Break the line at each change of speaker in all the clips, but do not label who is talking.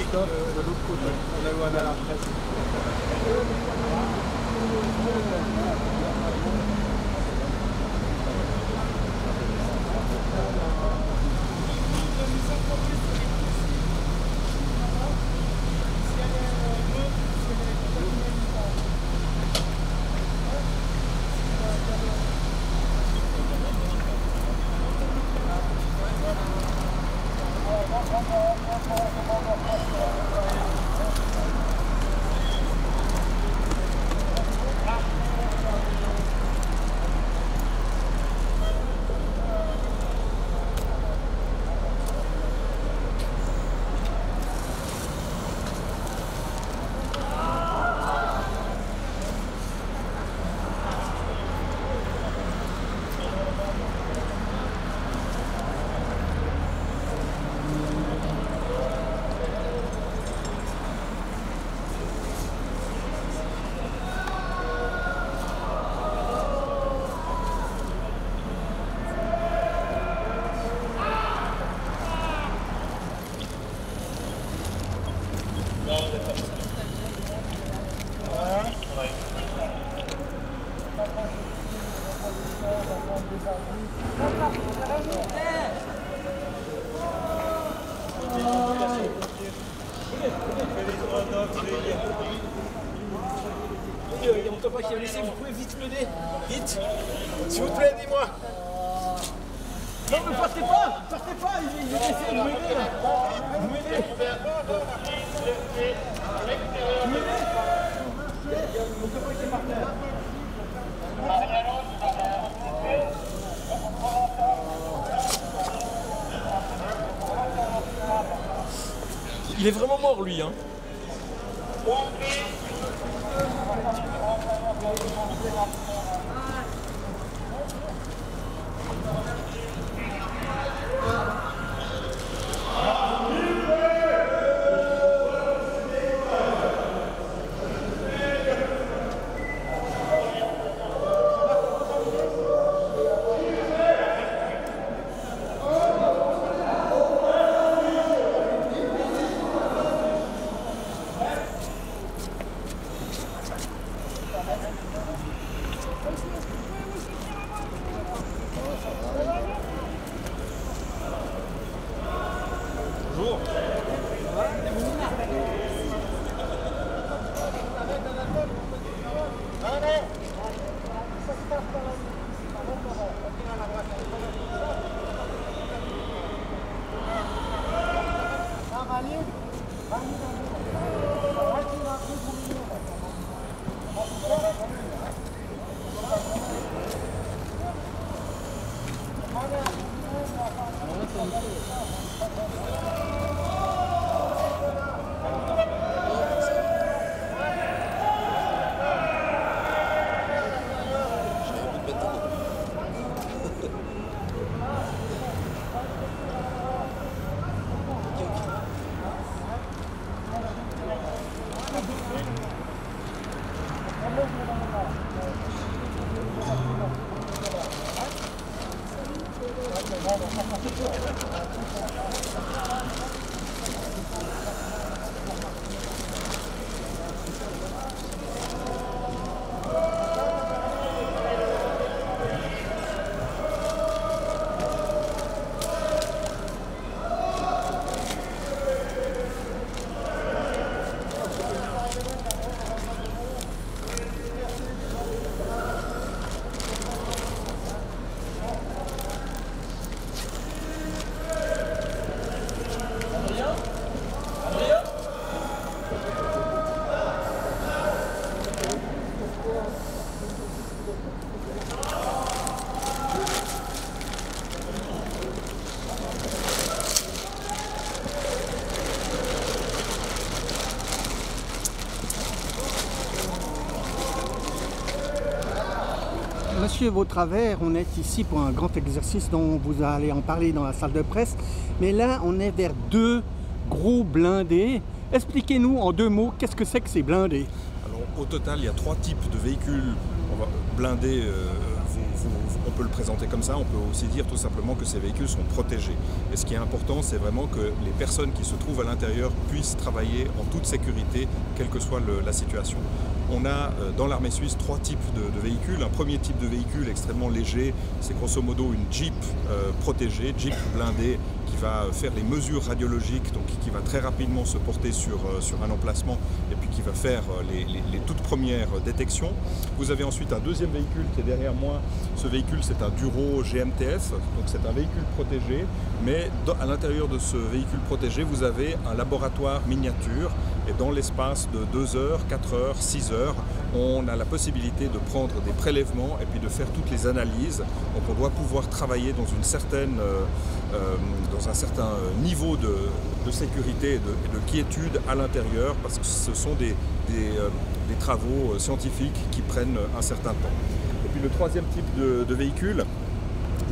stop de l'autre côté. On a eu un alarme presse.
Il y a mon copain qui est blessé, vous pouvez vite m'aider. Vite. S'il vous plaît, aidez-moi. Non, mais partez pas, il est blessé, vous m'aidez là. Vous m'aidez. Vous m'aidez. Mon copain qui est par terre. Il est vraiment mort lui, hein. Bonjour.
Monsieur Vautravers, on est ici pour un grand exercice dont vous allez en parler dans la salle de presse. Mais là, on est vers deux gros blindés. Expliquez-nous en deux mots, qu'est-ce que c'est que ces blindés?
Alors, au total, il y a 3 types de véhicules blindés on peut le présenter comme ça, on peut aussi dire tout simplement que ces véhicules sont protégés. Et ce qui est important, c'est vraiment que les personnes qui se trouvent à l'intérieur puissent travailler en toute sécurité, quelle que soit la situation. On a dans l'armée suisse 3 types de véhicules. Un premier type de véhicule extrêmement léger, c'est grosso modo une Jeep protégée, Jeep blindée, qui va faire les mesures radiologiques, donc qui va très rapidement se porter sur un emplacement et puis qui va faire les toutes premières détections. Vous avez ensuite un deuxième véhicule qui est derrière moi. Ce véhicule, c'est un Duro GMTF, donc c'est un véhicule protégé, mais à l'intérieur de ce véhicule protégé, vous avez un laboratoire miniature. Et dans l'espace de 2 heures, 4 heures, 6 heures, on a la possibilité de prendre des prélèvements et puis de faire toutes les analyses. Donc on doit pouvoir travailler dans un certain niveau de sécurité et de quiétude à l'intérieur, parce que ce sont des travaux scientifiques qui prennent un certain temps. Et puis le troisième type de véhicule,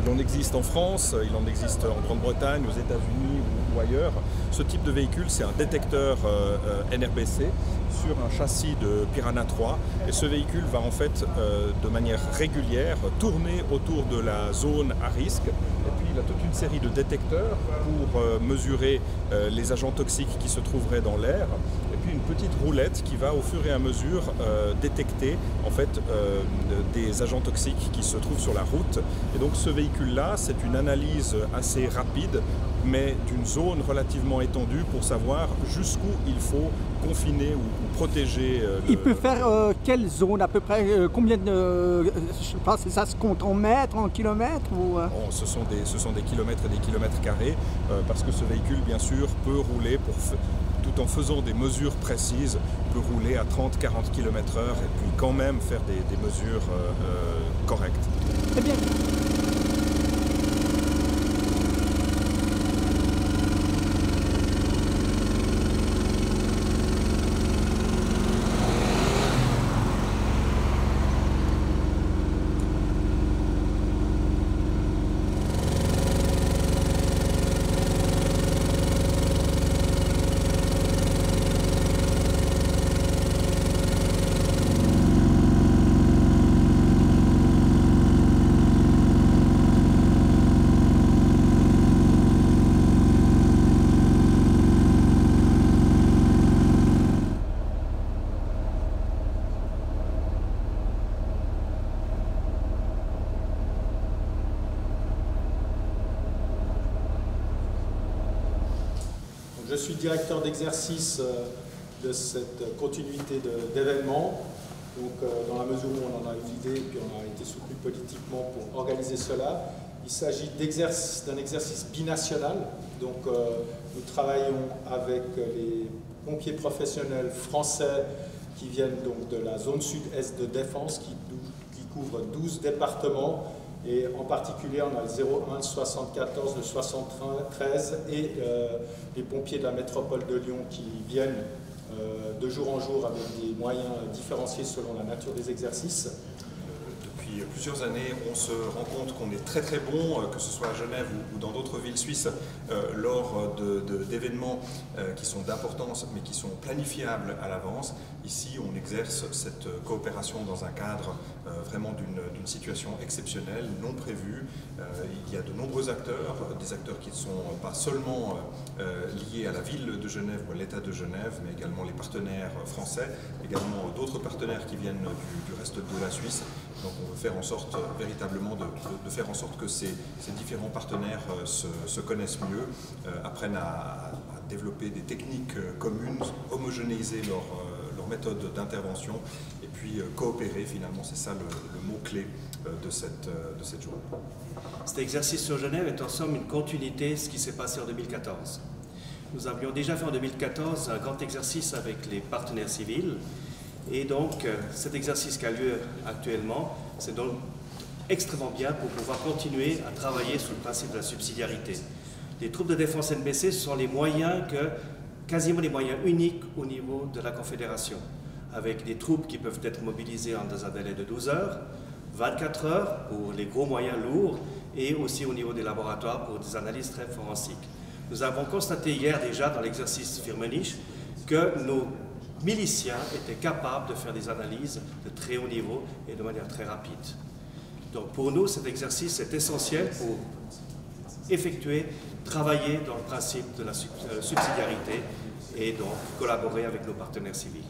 il en existe en France, il en existe en Grande-Bretagne, aux États-Unis ou ailleurs. Ce type de véhicule, c'est un détecteur NRBC sur un châssis de Piranha 3. Et ce véhicule va en fait, de manière régulière, tourner autour de la zone à risque. Et puis il a toute une série de détecteurs pour mesurer les agents toxiques qui se trouveraient dans l'air. Et puis une petite roulette qui va au fur et à mesure détecter en fait, des agents toxiques qui se trouvent sur la route. Et donc ce véhicule-là, c'est une analyse assez rapide, mais d'une zone relativement étendue pour savoir jusqu'où il faut confiner ou protéger.
Il peut faire quelle zone à peu près, combien de, je sais pas, ça se compte en mètres, en kilomètres ou...
Bon, ce sont des kilomètres et des kilomètres carrés, parce que ce véhicule, bien sûr, peut rouler tout en faisant des mesures précises, peut rouler à 30-40 km/h et puis quand même faire des mesures correctes.
Eh bien.
Je suis directeur d'exercice de cette continuité d'événements. Donc, dans la mesure où on en a eu l'idée, puis on a été soutenu politiquement pour organiser cela, il s'agit d'un exercice binational. Donc, nous travaillons avec les pompiers professionnels français qui viennent donc de la zone sud-est de Défense, qui couvre 12 départements. Et en particulier, on a le 01, le 74, le 73 et les pompiers de la métropole de Lyon qui viennent de jour en jour avec des moyens différenciés selon la nature des exercices.
Depuis plusieurs années, on se rend compte qu'on est très très bon, que ce soit à Genève ou dans d'autres villes suisses, lors d'événements qui sont d'importance mais qui sont planifiables à l'avance. Ici, on exerce cette coopération dans un cadre vraiment d'une situation exceptionnelle, non prévue. Il y a de nombreux acteurs, des acteurs qui ne sont pas seulement liés à la ville de Genève ou à l'État de Genève, mais également les partenaires français, également d'autres partenaires qui viennent du reste de la Suisse. Donc on veut faire en sorte véritablement de faire en sorte que ces différents partenaires se connaissent mieux, apprennent à développer des techniques communes, homogénéiser leur méthode d'intervention et puis coopérer finalement, c'est ça le mot-clé de cette journée.
Cet exercice sur Genève est en somme une continuité de ce qui s'est passé en 2014. Nous avions déjà fait en 2014 un grand exercice avec les partenaires civils. Et donc, cet exercice qui a lieu actuellement, c'est donc extrêmement bien pour pouvoir continuer à travailler sous le principe de la subsidiarité. Les troupes de défense NBC sont les moyens quasiment les moyens uniques au niveau de la Confédération, avec des troupes qui peuvent être mobilisées dans un délai de 12 heures, 24 heures pour les gros moyens lourds, et aussi au niveau des laboratoires pour des analyses très forensiques. Nous avons constaté hier déjà dans l'exercice Firmenich que nos miliciens étaient capables de faire des analyses de très haut niveau et de manière très rapide. Donc pour nous, cet exercice est essentiel pour effectuer, travailler dans le principe de la subsidiarité et donc collaborer avec nos partenaires civils.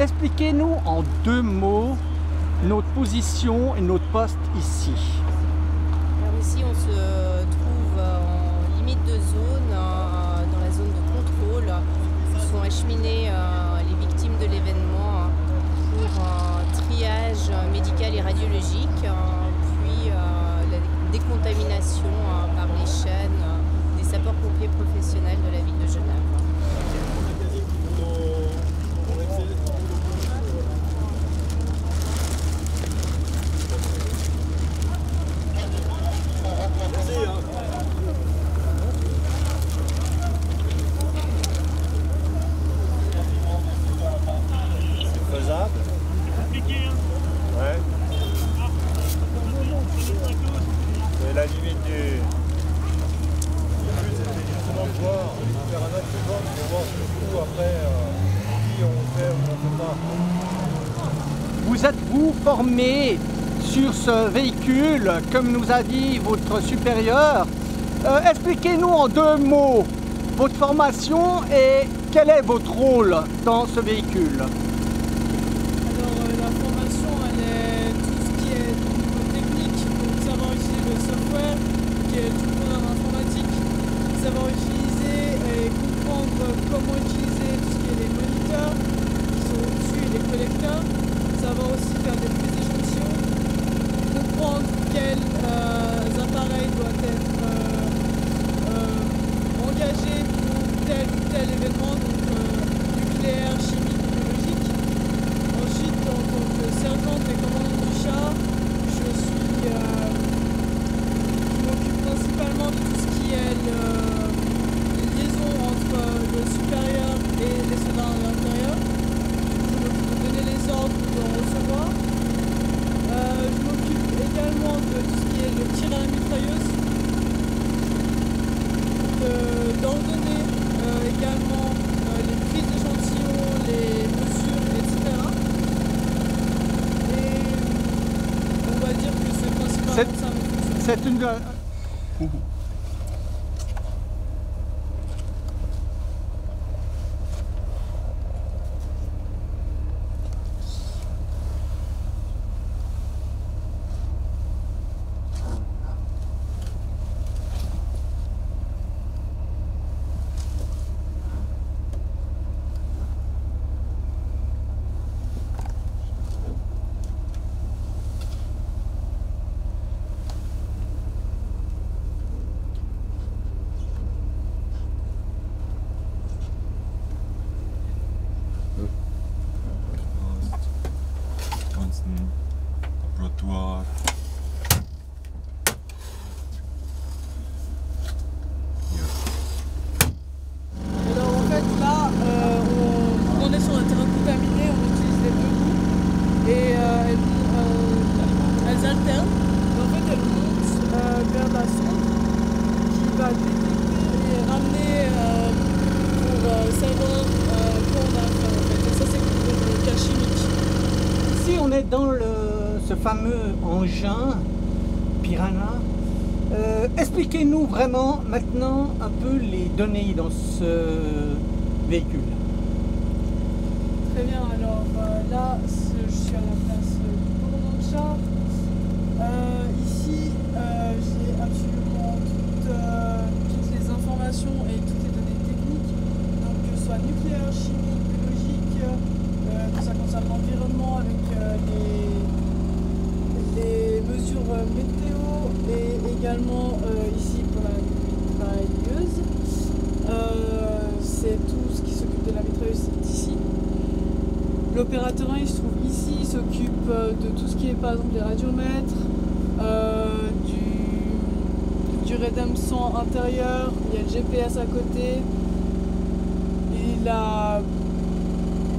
Expliquez-nous en 2 mots notre position et notre poste ici.
Alors ici, on se trouve en limite de zone, dans la zone de contrôle, où sont acheminées les victimes de l'événement pour un triage médical et radiologique, puis la décontamination par les chaînes des sapeurs-pompiers professionnels de la ville de Genève.
La limite du but, c'était justement de voir, faire un maximum pour voir surtout après qui on fait ou on ne fait pas.
Vous êtes-vous formé sur ce véhicule, comme nous a dit votre supérieur? Expliquez-nous en 2 mots votre formation et quel est votre rôle dans ce véhicule.
La formation, elle est tout ce qui est au niveau technique, donc savoir utiliser le software, qui est tout le programme informatique, savoir utiliser et comprendre comment utiliser tout ce qui est les moniteurs qui sont au-dessus et les collecteurs, savoir aussi faire des prises d'échantillons, comprendre quels appareils doivent être engagés pour tel ou tel événement, donc nucléaire, chimique, biologique. Ensuite, en tant que sergente et commandante du char, je m'occupe principalement de tout ce qui est les liaisons entre le supérieur et les soldats à l'intérieur. Je m'occupe de donner les ordres ou d'en recevoir. Je m'occupe également de tout ce qui est le tir à la mitrailleuse, d'ordonner également les prises d'échantillons, les mesures, etc. Et on va dire que c'est principalement ça ma fonction.
C'est une...
Laboratoire. Hier.
fameux engin Piranha. Expliquez-nous vraiment maintenant un peu les données dans ce véhicule.
Très bien, alors là je suis à la place du commandant de char. Ici j'ai absolument toutes les informations et toutes les données techniques, donc que ce soit nucléaire, chimique, biologique, que ça concerne l'environnement avec les mesures météo et également ici pour la mitrailleuse. C'est tout ce qui s'occupe de la mitrailleuse, c'est ici. L'opérateur 1 il se trouve ici, il s'occupe de tout ce qui est par exemple des radiomètres, du REDEM 100 intérieur, il y a le GPS à côté, il a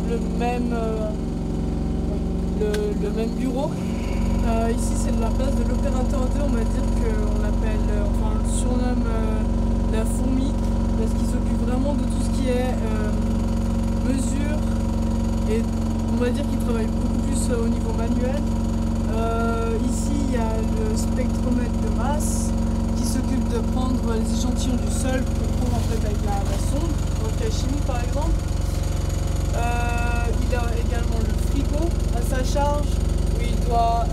le même bureau. Ici c'est la place de l'opérateur 2, on va dire qu'on l'appelle, enfin on le surnomme la fourmi, parce qu'il s'occupe vraiment de tout ce qui est mesure, et on va dire qu'il travaille beaucoup plus au niveau manuel. Ici il y a le spectromètre de masse qui s'occupe de prendre les échantillons du sol pour prendre en fait avec la sonde, dans le cas chimique par exemple. Il a également le frigo à sa charge où il doit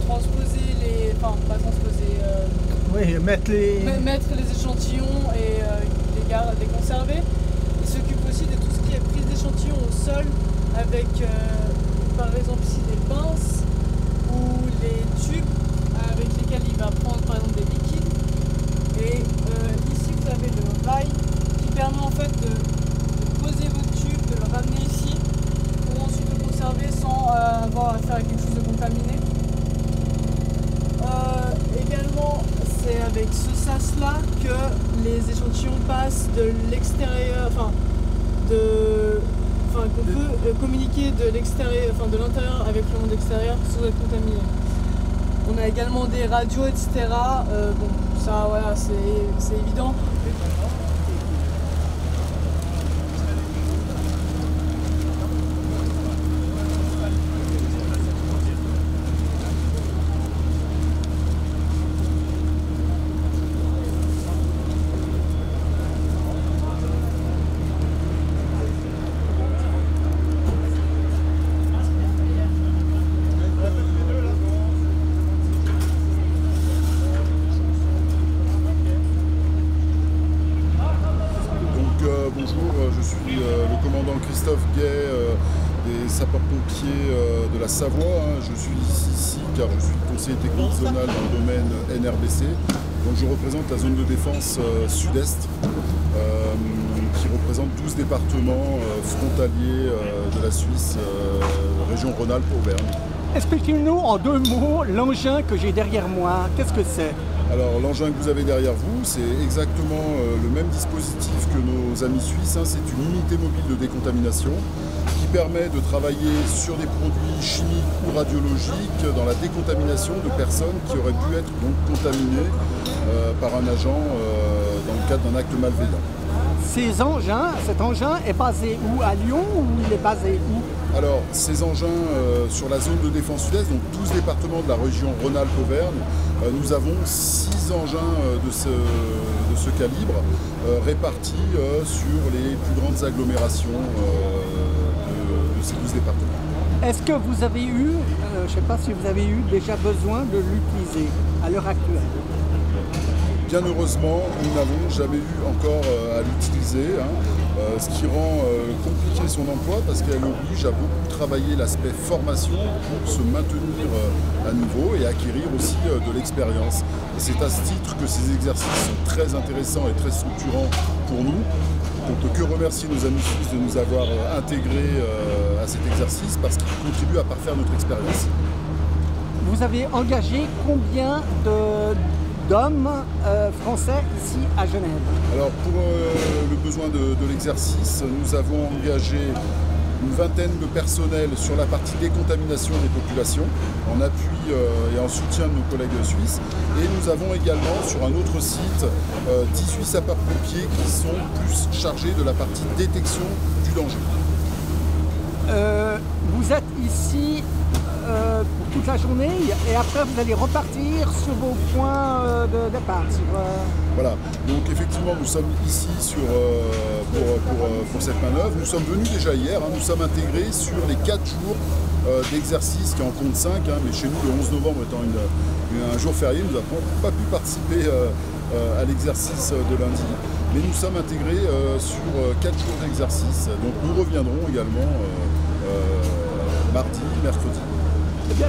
transposer les... enfin pas transposer...
Oui, mettre
les échantillons et les conserver. Il s'occupe aussi de tout ce qui est prise d'échantillons au sol avec par exemple ici des pinces ou les tubes avec lesquels il va prendre par exemple des liquides. Et ici vous avez le rail qui permet en fait de poser votre tube, de le ramener ici pour ensuite le conserver sans avoir à faire quelque chose de contaminé. Également c'est avec ce sas là que les échantillons passent de l'extérieur, qu'on peut communiquer de l'extérieur, de l'intérieur avec le monde extérieur sans être contaminé. On a également des radios, etc. Bon, ça voilà, c'est évident.
des sapeurs-pompiers de la Savoie. Je suis ici car je suis conseiller technique zonal dans le domaine NRBC. Donc je représente la zone de défense sud-est qui représente 12 départements frontaliers de la Suisse, région Rhône-Alpes-Auvergne.
Expliquez-nous en 2 mots l'engin que j'ai derrière moi. Qu'est-ce que c'est?
Alors l'engin que vous avez derrière vous, c'est exactement le même dispositif que nos amis suisses. C'est une unité mobile de décontamination qui permet de travailler sur des produits chimiques ou radiologiques dans la décontamination de personnes qui auraient pu être donc contaminées par un agent dans le cadre d'un acte malveillant.
Cet engin est basé où? À Lyon ou il est basé où?
Alors, ces engins sur la zone de défense sud-est, donc 12 départements de la région Rhône-Alpes-Auvergne, nous avons 6 engins de ce calibre répartis sur les plus grandes agglomérations de ces 12 départements.
Est-ce que vous avez eu, je ne sais pas si vous avez eu déjà besoin de l'utiliser à l'heure actuelle?
Bien heureusement, nous n'avons jamais eu encore à l'utiliser, ce qui rend compliqué son emploi parce qu'elle oblige à beaucoup travailler l'aspect formation pour se maintenir à niveau et acquérir aussi de l'expérience. C'est à ce titre que ces exercices sont très intéressants et très structurants pour nous. On ne peut que remercier nos amis suisses de nous avoir intégrés à cet exercice parce qu'ils contribuent à parfaire notre expérience.
Vous avez engagé combien d'hommes français ici à Genève?
Alors pour le besoin de l'exercice, nous avons engagé une vingtaine de personnels sur la partie décontamination des populations, en appui et en soutien de nos collègues suisses. Et nous avons également sur un autre site 18 sapeurs-pompiers qui sont plus chargés de la partie détection du danger.
vous êtes ici pour toute la journée et après vous allez repartir sur vos points de départ.
Voilà, donc effectivement nous sommes ici pour cette manœuvre. Nous sommes venus déjà hier, nous sommes intégrés sur les 4 jours d'exercice qui en compte 5, mais chez nous le 11 novembre étant un jour férié, nous n'avons pas pu participer à l'exercice de lundi. Mais nous sommes intégrés sur 4 jours d'exercice, donc nous reviendrons également mardi, mercredi.
C'est bien.